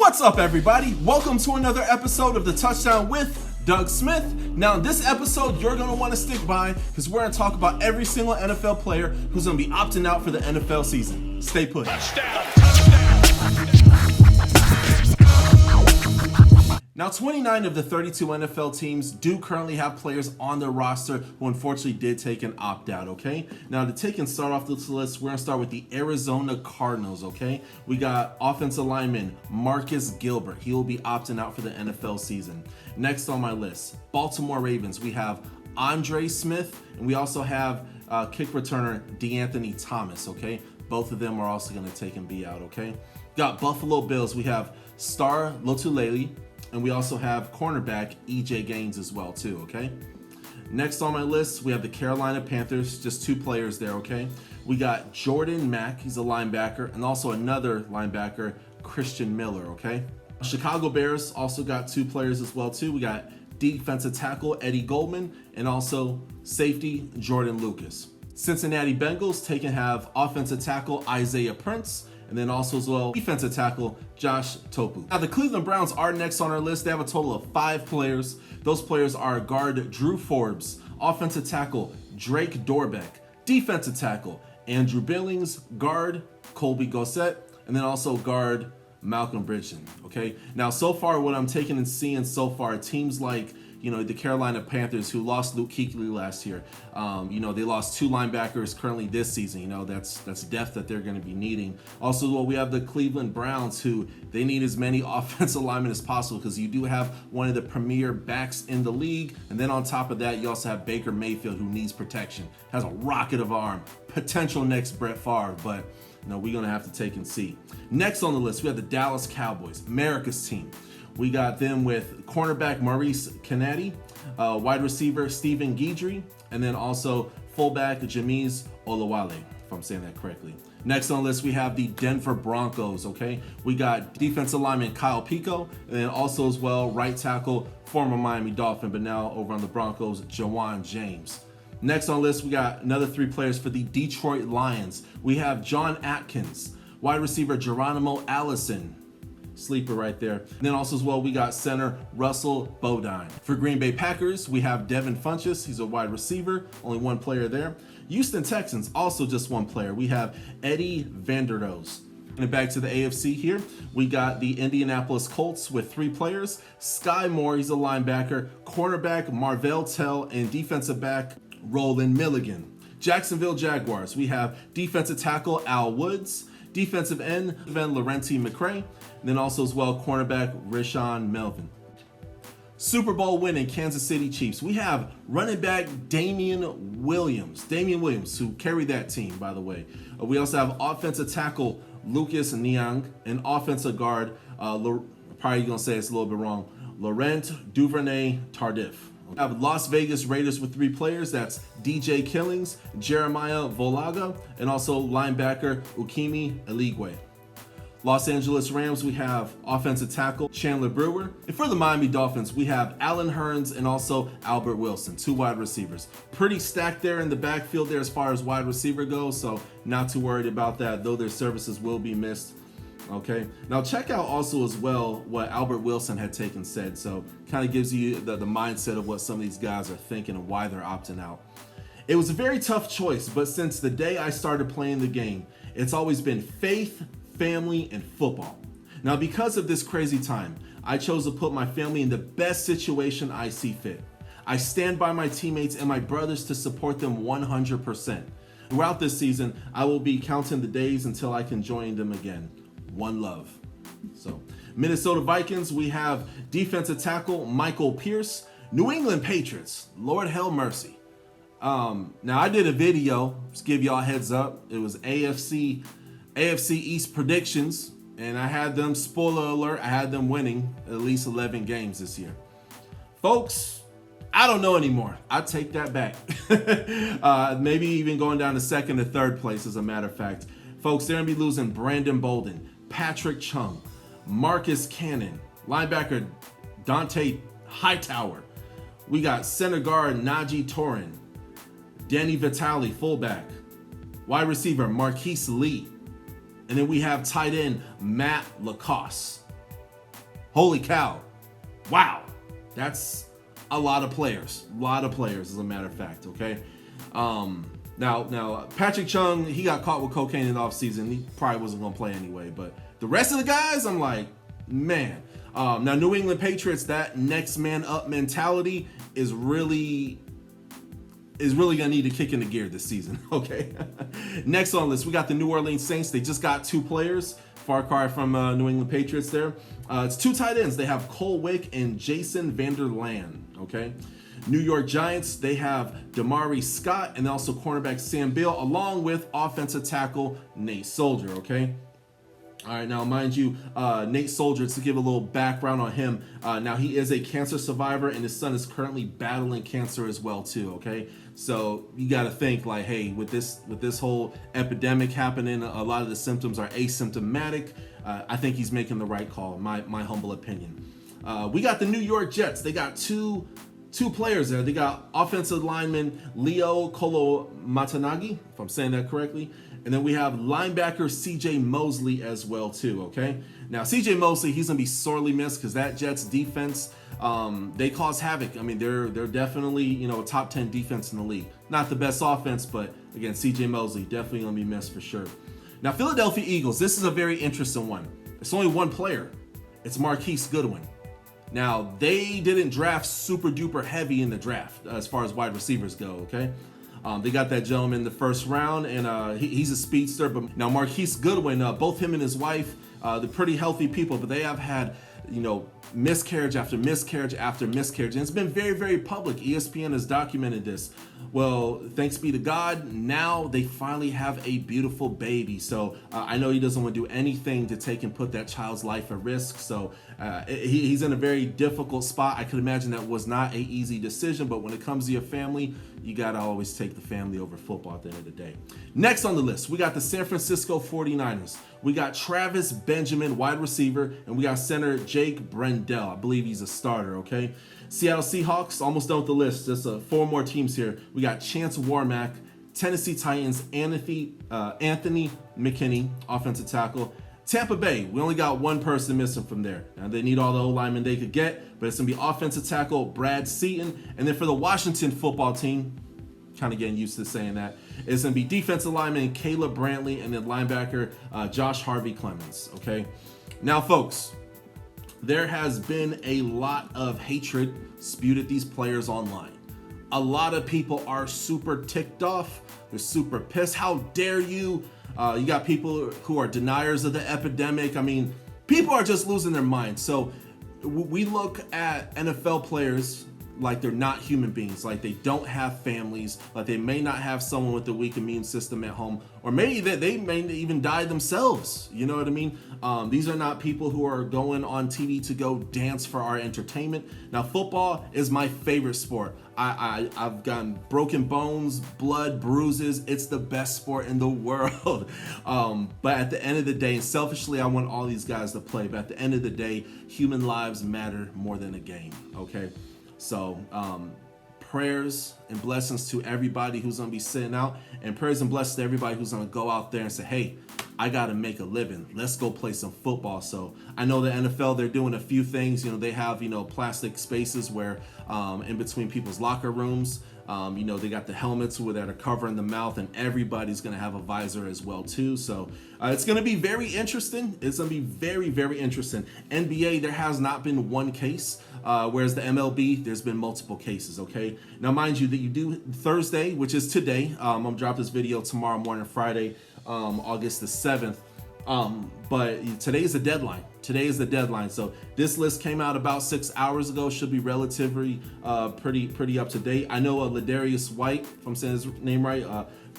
What's up, everybody? Welcome to another episode of the Touchdown with Doug Smith. Now, in this episode, you're going to want to stick by because we're going to talk about every single NFL player who's going to be opting out for the NFL season. Stay put. Touchdown, touchdown. Now, 29 of the 32 NFL teams do currently have players on their roster who unfortunately did take an opt-out, okay? Now, to take and start off this list, we're going to start with the Arizona Cardinals, okay? We got offensive lineman Marcus Gilbert. He will be opting out for the NFL season. Next on my list, Baltimore Ravens, we have Andre Smith, and we also have kick returner DeAnthony Thomas, okay? Both of them are also going to take and be out, okay? Got Buffalo Bills, we have Star Lotulelei, and we also have cornerback EJ Gaines as well too, okay? Next on my list, we have the Carolina Panthers, just two players there, okay? We got Jordan Mack, he's a linebacker, and also another linebacker, Christian Miller, okay? Chicago Bears also got two players as well too. We got defensive tackle Eddie Goldman and also safety Jordan Lucas. Cincinnati Bengals take and have offensive tackle Isaiah Prince, and then also as well defensive tackle Josh Topu. Now the Cleveland Browns are next on our list. They have a total of 5 players. Those players are guard Drew Forbes, offensive tackle Drake Dorbeck, defensive tackle Andrew Billings, guard Colby Gossett, and then also guard Malcolm Bridgen, okay? Now so far what I'm taking and seeing so far, teams like the Carolina Panthers, who lost Luke Kuechly last year. They lost 2 linebackers currently this season. That's depth that they're going to be needing. Also, we have the Cleveland Browns, who they need as many offensive linemen as possible because you do have one of the premier backs in the league. And then on top of that, you also have Baker Mayfield, who needs protection, has a rocket of arm, potential next Brett Favre, but we're going to have to take and see. Next on the list, we have the Dallas Cowboys, America's team. We got them with cornerback Maurice Canady, wide receiver Stephen Guidry, and then also fullback Jameez Olawale, if I'm saying that correctly. Next on the list, we have the Denver Broncos, okay? We got defensive lineman Kyle Pico, and then also as well right tackle, former Miami Dolphin, but now over on the Broncos, Jawan James. Next on the list, we got another 3 players for the Detroit Lions. We have John Atkins, wide receiver Geronimo Allison, sleeper right there. And then also as well, we got center Russell Bodine. For Green Bay Packers, we have Devin Funchess. He's a wide receiver, only 1 player there. Houston Texans, also just 1 player. We have Eddie Vanderdoes. And back to the AFC here, we got the Indianapolis Colts with 3 players. Sky Moore, he's a linebacker, cornerback Marvell Tell, and defensive back Roland Milligan. Jacksonville Jaguars, we have defensive tackle Al Woods, defensive end Laurenti McCray, and then also as well cornerback Rashawn Melvin. Super Bowl winning Kansas City Chiefs, we have running back Damian Williams, who carried that team, by the way. We also have offensive tackle Lucas Niang and offensive guard, probably gonna say it's a little bit wrong, Laurent Duvernay Tardif. We have Las Vegas Raiders with 3 players. That's DJ Killings, Jeremiah Volaga, and also linebacker Ukemi Eligwe. Los Angeles Rams, we have offensive tackle Chandler Brewer. And for the Miami Dolphins, we have Allen Hurns and also Albert Wilson, 2 wide receivers. Pretty stacked there in the backfield there as far as wide receiver goes, so not too worried about that, though their services will be missed. Okay, now check out also as well what Albert Wilson had said, so kind of gives you the mindset of what some of these guys are thinking and why they're opting out. It was a very tough choice, but since the day I started playing the game, it's always been faith, family, and football. Now because of this crazy time, I chose to put my family in the best situation I see fit. I stand by my teammates and my brothers to support them 100%. Throughout this season, I will be counting the days until I can join them again. One love. So, Minnesota Vikings, we have defensive tackle Michael Pierce. New England Patriots, Lord have mercy. Now I did a video, just give y'all a heads up. It was AFC East predictions, and I had them, spoiler alert, I had them winning at least 11 games this year. Folks, I don't know anymore. I take that back. Maybe even going down to 2nd or 3rd place, as a matter of fact. Folks, they're going to be losing Brandon Bolden, Patrick Chung, Marcus Cannon, linebacker Dante Hightower. We got center guard Najee Torin, Danny Vitale, fullback, wide receiver Marquise Lee, and then we have tight end Matt Lacoste. Holy cow. Wow. That's a lot of players. A lot of players, as a matter of fact, okay? Now, Patrick Chung, he got caught with cocaine in the offseason. He probably wasn't going to play anyway. But the rest of the guys, I'm like, man. Now, New England Patriots, that next man up mentality is really going to need to kick into gear this season, okay? Next on the list, we got the New Orleans Saints. They just got 2 players. Far cry from New England Patriots there. It's 2 tight ends. They have Cole Wick and Jason Vanderland, okay? New York Giants, they have Damari Scott and also cornerback Sam Beal, along with offensive tackle Nate Soldier, okay? All right, now mind you, Nate Soldier, to give a little background on him, now he is a cancer survivor and his son is currently battling cancer as well too, okay? So you got to think like, hey, with this whole epidemic happening, a lot of the symptoms are asymptomatic. I think he's making the right call, my humble opinion. We got the New York Jets. They got two players there. They got offensive lineman Leo Kolomatanagi, if I'm saying that correctly. And then we have linebacker CJ Mosley as well too, okay? Now CJ Mosley, he's gonna be sorely missed because that Jets defense, they cause havoc. I mean, they're definitely, a top 10 defense in the league. Not the best offense, but again, CJ Mosley definitely gonna be missed for sure. Now, Philadelphia Eagles, this is a very interesting one. It's only one player. It's Marquise Goodwin. Now, they didn't draft super duper heavy in the draft as far as wide receivers go, okay? They got that gentleman in the first round, and he's a speedster. But now Marquise Goodwin, both him and his wife, they're pretty healthy people, but they have had, miscarriage after miscarriage after miscarriage. And it's been very, very public. ESPN has documented this. Well, thanks be to God, now they finally have a beautiful baby. So I know he doesn't want to do anything to take and put that child's life at risk. So he's in a very difficult spot. I could imagine that was not an easy decision, but when it comes to your family, you got to always take the family over football at the end of the day. Next on the list, we got the San Francisco 49ers. We got Travis Benjamin, wide receiver, and we got center Jake Brendel. I believe he's a starter, okay? Seattle Seahawks, almost done with the list. Just 4 more teams here. We got Chance Warmack, Tennessee Titans, Anthony McKinney, offensive tackle. Tampa Bay, we only got 1 person missing from there. Now, they need all the O-linemen they could get, but it's going to be offensive tackle Brad Seaton. And then for the Washington football team, kind of getting used to saying that, it's going to be defensive lineman Caleb Brantley and then linebacker Josh Harvey Clemens, okay? Now, folks, there has been a lot of hatred spewed at these players online. A lot of people are super ticked off. They're super pissed. How dare you? You got people who are deniers of the epidemic. I mean, people are just losing their minds. So we look at NFL players like they're not human beings, like they don't have families, like they may not have someone with a weak immune system at home, or maybe that they may even die themselves. You know what I mean? These are not people who are going on TV to go dance for our entertainment. Now, football is my favorite sport. I've gotten broken bones, blood, bruises. It's the best sport in the world. But at the end of the day, and selfishly, I want all these guys to play. But at the end of the day, human lives matter more than a game, okay? So prayers and blessings to everybody who's going to be sitting out, and prayers and blessings to everybody who's going to go out there and say, hey, I got to make a living. Let's go play some football. So I know the NFL, they're doing a few things. They have, plastic spaces where in between people's locker rooms, they got the helmets that are covering the mouth, and everybody's going to have a visor as well too. So it's going to be very interesting. It's going to be very, very interesting. NBA, there has not been one case, whereas the MLB, there's been multiple cases, okay? Now, mind you, that you do Thursday, which is today. I'm going to drop this video tomorrow morning, Friday, August the 7th. But today is the deadline. Today is the deadline. So this list came out about 6 hours ago. Should be relatively pretty up to date. I know Ladarius White, if I'm saying his name right,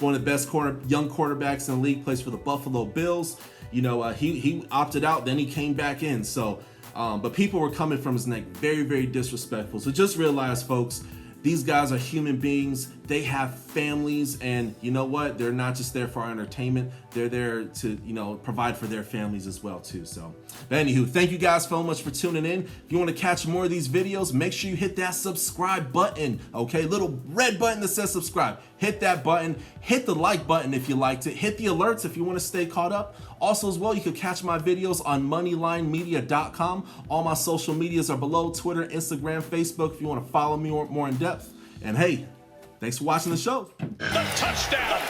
one of the best young quarterbacks in the league, plays for the Buffalo Bills. He opted out, then he came back in. So, but people were coming from his neck, very, very disrespectful. So just realize, folks, these guys are human beings. they have families, and you know what? They're not just there for our entertainment. They're there to, you know, provide for their families as well too. So, but anywho, thank you guys so much for tuning in. If you want to catch more of these videos, make sure you hit that subscribe button. Okay, little red button that says subscribe. Hit that button. Hit the like button if you liked it. Hit the alerts if you want to stay caught up. Also as well, you can catch my videos on moneylinemedia.com. All my social medias are below: Twitter, Instagram, Facebook, if you want to follow me more in depth. And hey, thanks for watching the show. The touchdown.